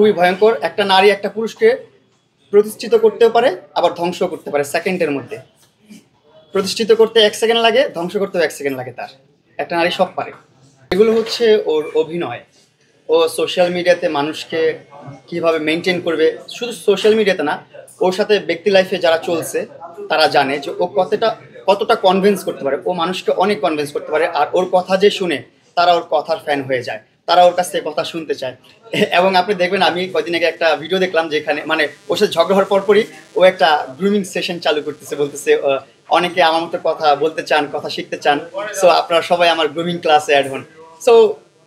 খুবই ভয়ঙ্কর। একটা নারী একটা পুরুষকে প্রতিষ্ঠিত করতেও পারে, আবার ধ্বংস করতে পারে সেকেন্ডের মধ্যে। প্রতিষ্ঠিত করতে 1 সেকেন্ড লাগে, ধ্বংস করতেও 1 সেকেন্ড লাগে তার। একটা নারী সব পারে। এগুলো হচ্ছে ওর অভিনয়। ও সোশ্যাল মিডিয়াতে মানুষকে কিভাবে মেনটেন করবে, শুধু সোশ্যাল মিডিয়াতে না, ওর সাথে ব্যক্তি লাইফে যারা চলছে তারা জানে যে ও কতটা কনভিন্স করতে পারে। ও মানুষকে অনেক কনভিন্স করতে পারে, আর ওর কথা যে শুনে তারা ওর কথার ফ্যান হয়ে যায়, তারা ওর কাছ থেকে কথা শুনতে চায়। এবং আপনি দেখবেন, আমি কদিন আগে একটা ভিডিও দেখলাম যেখানে মানে ওর সাথে ঝগড়া হওয়ার পরপরই ও একটা গ্রুমিং সেশন চালু করতেছে, বলতেছে অনেকে আমার মতো কথা বলতে চান, কথা শিখতে চান, সো আপনারা সবাই আমার গ্রুমিং ক্লাসে অ্যাড হন। সো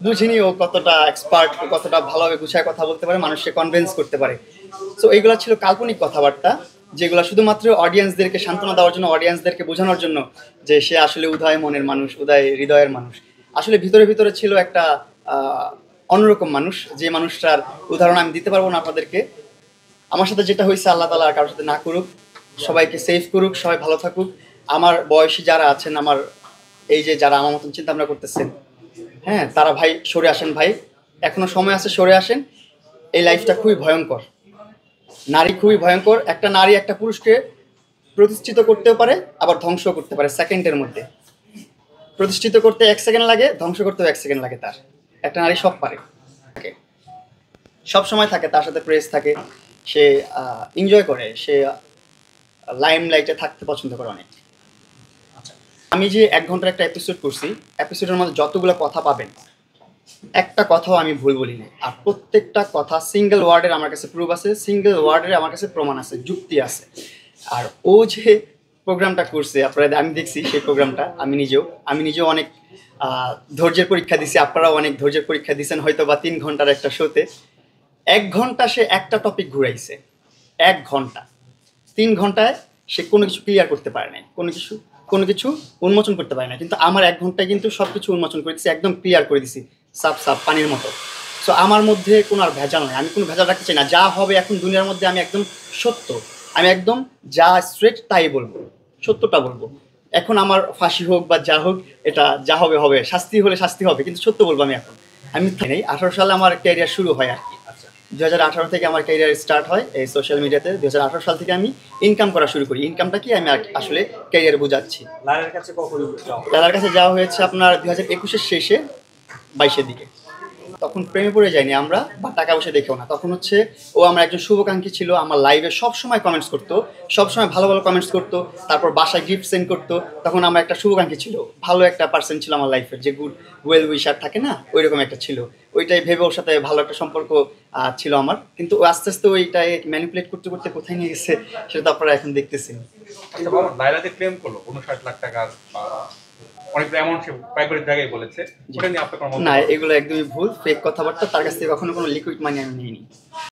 বুঝিনি ও কতটা এক্সপার্ট, ও কতটা ভালোভাবে গুছায় কথা বলতে পারে, মানুষকে কনভিন্স করতে পারে। সো এইগুলো ছিল কাল্পনিক কথাবার্তা, যেগুলো শুধুমাত্র অডিয়েন্সদেরকে সান্ত্বনা দেওয়ার জন্য, অডিয়েন্সদেরকে বোঝানোর জন্য যে সে আসলে উদয় মনের মানুষ, উদয় হৃদয়ের মানুষ। আসলে ভিতরে ভিতরে ছিল একটা অন্যরকম মানুষ, যে মানুষটার উদাহরণ আমি দিতে পারবো না আপনাদেরকে। আমার সাথে যেটা হয়েছে, আল্লাহ তাআলা আর কারোর সাথে না করুক, সবাইকে সেফ করুক, সবাই ভালো থাকুক। আমার বয়সী যারা আছেন, আমার এই যে যারা আমার মতন চিন্তা ভাবনা করতেছেন, হ্যাঁ, তারা ভাই সরে আসেন, ভাই এখনো সময় আছে, সরে আসেন। এই লাইফটা খুবই ভয়ঙ্কর, নারী খুবই ভয়ঙ্কর। একটা নারী একটা পুরুষকে প্রতিষ্ঠিত করতেও পারে, আবার ধ্বংস করতে পারে সেকেন্ডের মধ্যে। প্রতিষ্ঠিত করতে 1 সেকেন্ড লাগে, ধ্বংস করতেও 1 সেকেন্ড লাগে তার। একটা নারী সব পারে, সব সময় থাকে, তার সাথে প্রেস থাকে, সে এনজয় করে, সে লাইম লাইটে থাকতে পছন্দ করে অনেক। আমি যে 1 ঘন্টার একটা এপিসোড করছি, এপিসোডের মধ্যে যতগুলো কথা পাবেন, একটা কথাও আমি ভুল বলিনি। আর প্রত্যেকটা কথা সিঙ্গেল ওয়ার্ডের আমার কাছে প্রুফ আছে, সিঙ্গেল ওয়ার্ডের আমার কাছে প্রমাণ আছে, যুক্তি আছে। আর ও যে প্রোগ্রামটা করছে, আপনারা আমি দেখছি সেই প্রোগ্রামটা, আমি নিজেও অনেক ধৈর্যের পরীক্ষা দিছি, আপনারাও অনেক ধৈর্যের পরীক্ষা দিয়েছেন হয়তো বা 3 ঘন্টার একটা শোতে। 1 ঘন্টা সে একটা টপিক ঘুরাইছে, 1 ঘন্টা। 3 ঘন্টায় সে কোনো কিছু ক্লিয়ার করতে পারে নাই, কোনো কিছু উন্মোচন করতে পারে না। কিন্তু আমার 1 ঘন্টায় কিন্তু সব কিছু উন্মোচন করে দিচ্ছি, একদম ক্লিয়ার করে দিছি, সাফ সাফ পানির মতো। সো আমার মধ্যে কোনো আর ভেজাল নাই, আমি কোনো ভেজাল রাখতে চাই না। যা হবে এখন দুনিয়ার মধ্যে, আমি একদম সত্য, আমি একদম যা স্ট্রেট তাই বলবো, সত্যটা বলবো। এখন আমার ফাঁসি হোক বা যা হোক, এটা যা হবে হবে, শাস্তি হলে শাস্তি হবে, কিন্তু সত্য বলবো আমি এখন। আমি নেই 18 সালে আমার ক্যারিয়ার শুরু হয় আর কি। 2018 থেকে আমার ক্যারিয়ার স্টার্ট হয় এই সোশ্যাল মিডিয়াতে। 2018 সাল থেকে আমি ইনকাম করা শুরু করি। ইনকামটা কি আমি আসলে ক্যারিয়ার বোঝাচ্ছি। লালার কাছে যাওয়া হয়েছে আপনার 2021-এর শেষে, 22-এর দিকে। তখন প্রেমে পড়ে যায়নি আমরা, বা টাকা পয়সা দেখেও না। তখন হচ্ছে ও আমার একজন শুভাকাঙ্ক্ষী ছিল, আমার লাইভে সবসময় কমেন্টস করতো, সবসময় ভালো ভালো কমেন্টস করতো, তারপর বাসায় গিফট সেন্ড করতো। তখন আমার একটা শুভাকাঙ্ক্ষী ছিল, ভালো একটা পার্সন ছিল আমার লাইফের, যে গুড ওয়েল উইশার থাকে না, ওইরকম একটা ছিল। ওইটাই ভেবে ওর সাথে ভালো একটা সম্পর্ক ছিল আমার। কিন্তু ও আস্তে আস্তে ওইটাই ম্যানিপুলেট করতে করতে কোথায় নিয়ে গেছে, সেটা তো আপনারা এখন দেখতেছেন। লাইলাতে প্রেম করলো 59 লাখ টাকার, অনেক অ্যামাউন্ট সে প্রাইভেট জায়গায় বলেছে, ওটা নিয়ে আপনার কোনো মন্তব্য? না, এগুলো একদমই ভুল, ফেক কথাবার্তা। তার কাছ থেকে কখনো কোনো লিকুইড মানি আমি নিইনি।